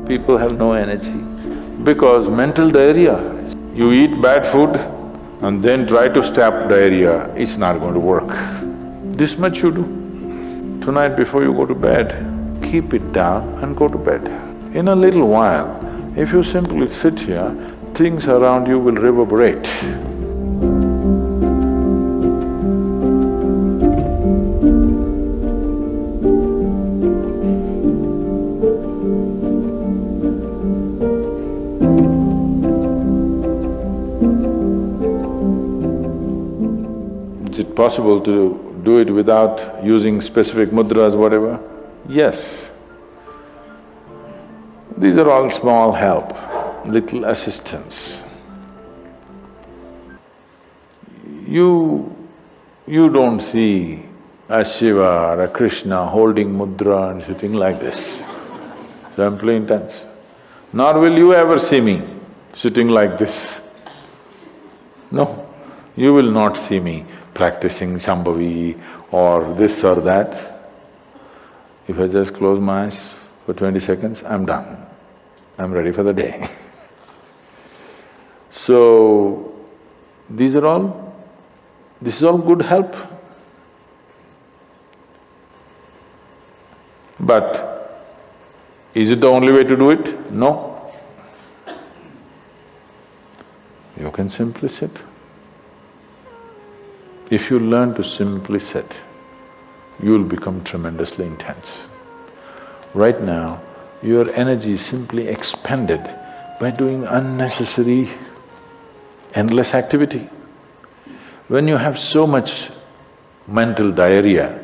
people have no energy? Because mental diarrhea. You eat bad food and then try to stop diarrhea, it's not going to work. This much you do. Tonight before you go to bed, keep it down and go to bed. In a little while, if you simply sit here, things around you will reverberate. Is it possible to do it without using specific mudras, whatever? Yes. These are all small help, little assistance. You don't see a Shiva or a Krishna holding mudra and sitting like this, simply intense. Nor will you ever see me sitting like this. No, you will not see me practicing Shambhavi or this or that. If I just close my eyes for 20 seconds, I'm done. I'm ready for the day. So, this is all good help. But is it the only way to do it? No. You can simply sit. If you learn to simply sit, you'll become tremendously intense. Right now, your energy is simply expended by doing unnecessary, endless activity. When you have so much mental diarrhea,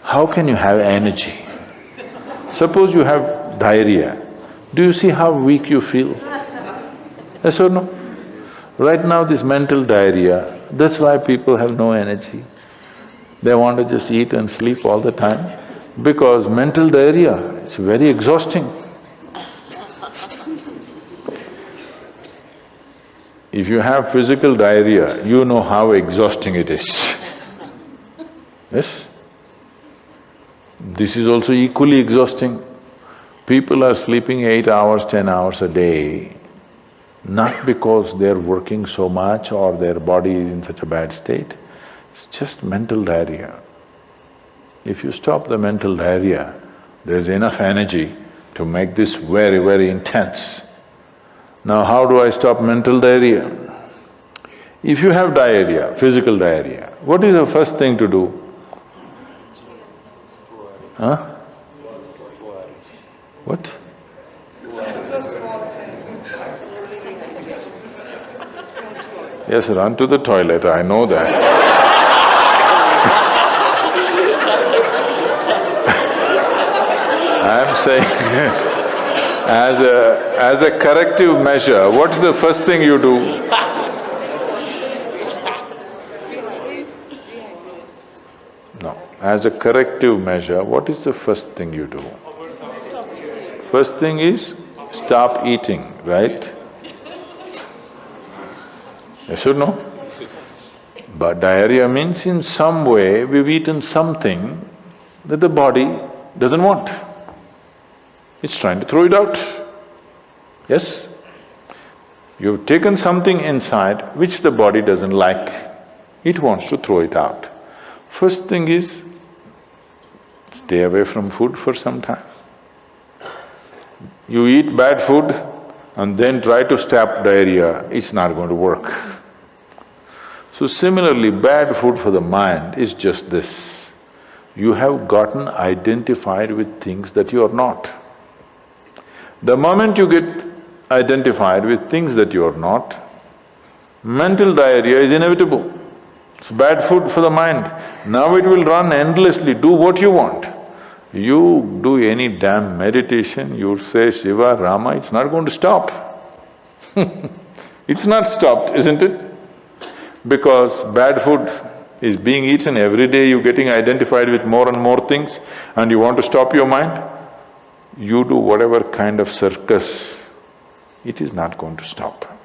how can you have energy? Suppose you have diarrhea, do you see how weak you feel? Yes or no? Right now this mental diarrhea, that's why people have no energy. They want to just eat and sleep all the time, because mental diarrhea, it's very exhausting. If you have physical diarrhea, you know how exhausting it is. Yes? This is also equally exhausting. People are sleeping 8 hours, 10 hours a day, not because they're working so much or their body is in such a bad state, it's just mental diarrhea. If you stop the mental diarrhea, there's enough energy to make this very, very intense. Now how do I stop mental diarrhea? If you have diarrhea, physical diarrhea, what is the first thing to do? Huh? What? Yes, run to the toilet, I know that. I'm saying as a corrective measure, what's the first thing you do? No, as a corrective measure, what is the first thing you do? First thing is stop eating, right? Yes or no? But diarrhea means in some way we've eaten something that the body doesn't want. It's trying to throw it out. Yes? You've taken something inside which the body doesn't like, it wants to throw it out. First thing is, stay away from food for some time. You eat bad food and then try to stop diarrhea, it's not going to work. So similarly, bad food for the mind is just this. You have gotten identified with things that you are not. The moment you get identified with things that you are not, mental diarrhea is inevitable. It's bad food for the mind. Now it will run endlessly, do what you want. You do any damn meditation, you say Shiva, Rama, it's not going to stop. It's not stopped, isn't it? Because bad food is being eaten every day, you're getting identified with more and more things and you want to stop your mind, you do whatever kind of circus, it is not going to stop.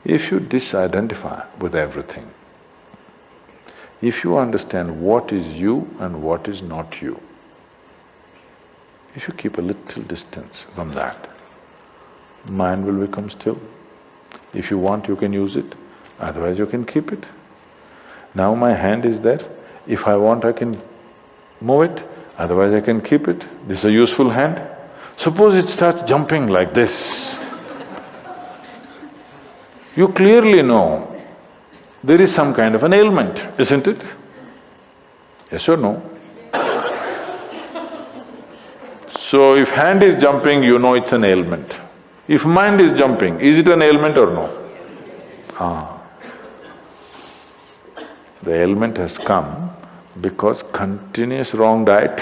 If you disidentify with everything, if you understand what is you and what is not you, If you keep a little distance from that, mind will become still. If you want, you can use it, otherwise you can keep it. Now my hand is there, if I want I can move it, otherwise I can keep it. This is a useful hand. Suppose it starts jumping like this. You clearly know there is some kind of an ailment, isn't it? Yes or no? So if hand is jumping, you know it's an ailment. If mind is jumping, is it an ailment or no? The ailment has come because continuous wrong diet.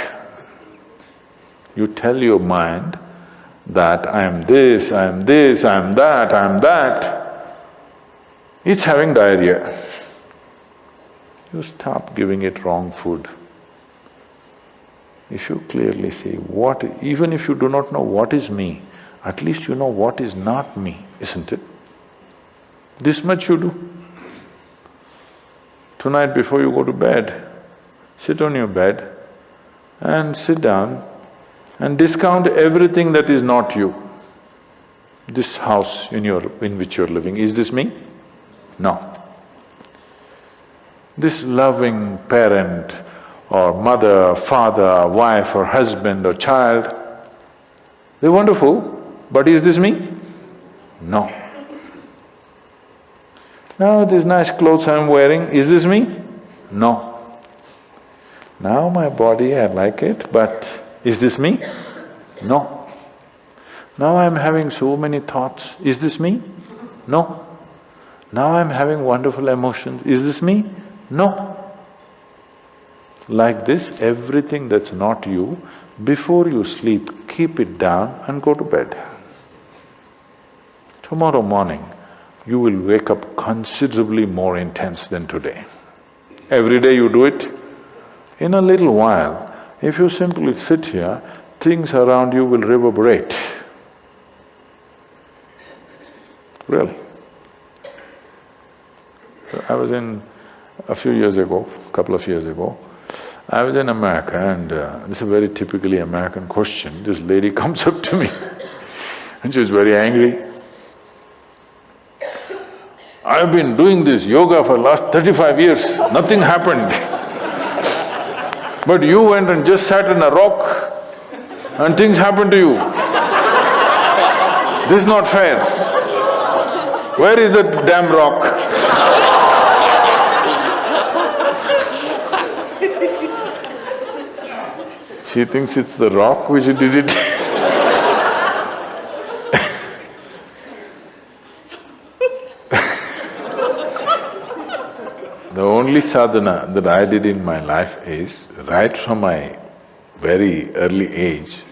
You tell your mind that I am this, I am this, I am that, I am that. It's having diarrhea. You stop giving it wrong food. If you clearly see even if you do not know what is me, at least you know what is not me, isn't it? This much you do. Tonight before you go to bed, sit on your bed and sit down and discount everything that is not you. This house in which you're living, is this me? No. This loving parent or mother, father, wife or husband or child, they're wonderful, but is this me? No. Now these nice clothes I'm wearing, is this me? No. Now my body, I like it, but is this me? No. Now I'm having so many thoughts, is this me? No. Now I'm having wonderful emotions, is this me? No. Like this, everything that's not you, before you sleep, keep it down and go to bed. Tomorrow morning, you will wake up considerably more intense than today. Every day you do it. In a little while, if you simply sit here, things around you will reverberate. Really. I was a couple of years ago, I was in America and this is a very typically American question. This lady comes up to me and she was very angry. I've been doing this yoga for last 35 years, nothing happened. But you went and just sat on a rock and things happened to you. This is not fair. Where is that damn rock? She thinks it's the rock which did it. The only sadhana that I did in my life is, right from my very early age,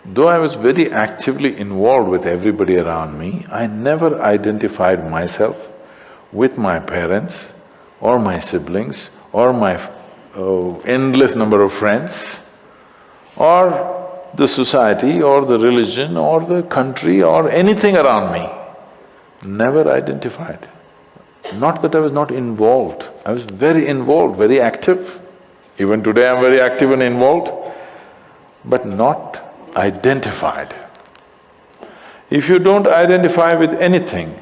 though I was very actively involved with everybody around me, I never identified myself with my parents or my siblings or my endless number of friends or the society or the religion or the country or anything around me. Never identified. Not that I was not involved, I was very involved, very active. Even today I'm very active and involved, but not identified. If you don't identify with anything,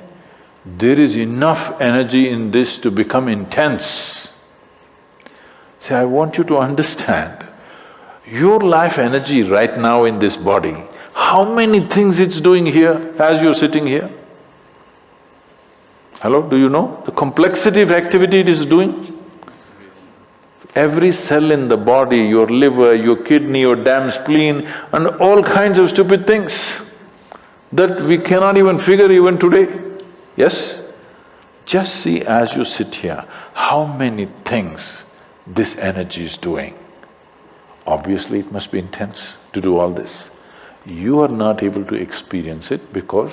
there is enough energy in this to become intense. See, I want you to understand, your life energy right now in this body, how many things it's doing here as you're sitting here? Hello, do you know the complexity of activity it is doing? Every cell in the body, your liver, your kidney, your damn spleen and all kinds of stupid things that we cannot even figure even today, yes? Just see as you sit here, how many things this energy is doing. Obviously it must be intense to do all this. You are not able to experience it because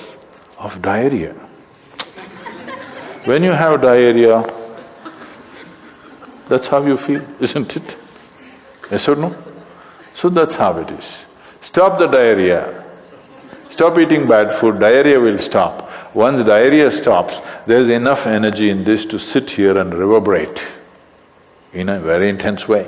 of diarrhea. When you have diarrhea, that's how you feel, isn't it? Yes or no? So that's how it is. Stop the diarrhea. Stop eating bad food, diarrhea will stop. Once diarrhea stops, there's enough energy in this to sit here and reverberate in a very intense way.